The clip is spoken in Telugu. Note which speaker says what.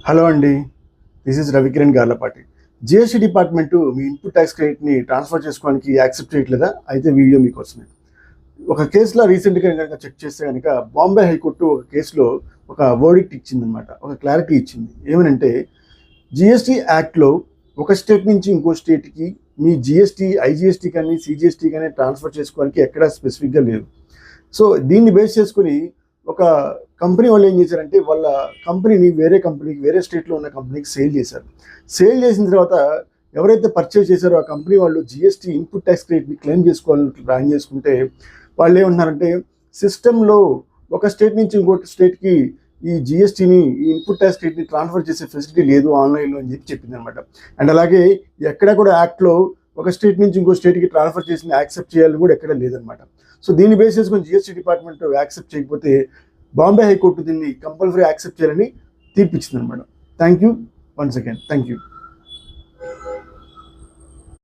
Speaker 1: హలో అండి, this is Ravikiran Garlapati. GST department మీ ఇన్పుట్ ట్యాక్స్ క్రెడిట్ని ట్రాన్స్ఫర్ చేసుకోవడానికి యాక్సెప్ట్ చేయట్లేదా? అయితే వీడియో మీకోసమే. ఒక కేసులో రీసెంట్గా కనుక చెక్ చేస్తే కనుక బాంబే హైకోర్టు ఒక కేసులో ఒక వర్డిక్ట్ ఇచ్చిందనమాట, ఒక క్లారిటీ ఇచ్చింది. ఏమనంటే జిఎస్టీ యాక్ట్లో ఒక స్టేట్ నుంచి ఇంకో స్టేట్కి మీ జిఎస్టీ ఐజిఎస్టీ కానీ సిజిఎస్టీ కానీ ట్రాన్స్ఫర్ చేసుకోవడానికి ఎక్కడా స్పెసిఫిక్గా లేదు. సో దీన్ని బేస్ చేసుకుని ఒక కంపెనీ వాళ్ళు ఏం చేశారంటే వాళ్ళ కంపెనీని వేరే కంపెనీకి, వేరే స్టేట్లో ఉన్న కంపెనీకి సేల్ చేశారు. సేల్ చేసిన తర్వాత ఎవరైతే పర్చేజ్ చేశారో ఆ కంపెనీ వాళ్ళు జిఎస్టీ ఇన్పుట్ ట్యాక్స్ క్రెడిట్ని క్లెయిమ్ చేసుకోవాలని ప్లాన్ చేసుకుంటే వాళ్ళు ఏమంటున్నారంటే సిస్టంలో ఒక స్టేట్ నుంచి ఇంకోటి స్టేట్కి ఈ జిఎస్టీని, ఈ ఇన్పుట్ ట్యాక్స్ క్రెడిట్ని ట్రాన్స్ఫర్ చేసే ఫెసిలిటీ లేదు ఆన్లైన్లో అని చెప్పింది అనమాట. అండ్ అలాగే ఎక్కడ కూడా యాక్ట్లో ఒక స్టేట్ నుంచి ఇంకో స్టేట్కి ట్రాన్స్ఫర్ చేసిన యాక్సెప్ట్ చేయాలని కూడా ఎక్కడ లేదనమాట. సో దీన్ని బేస్ చేసుకొని జిఎస్టీ డిపార్ట్మెంట్ యాక్సెప్ట్ చేయకపోతే బాంబే హైకోర్టు దీన్ని కంపల్సరీ యాక్సెప్ట్ చేయాలని తీర్పిచ్చింది అనమాట. Thank you once again. Thank you.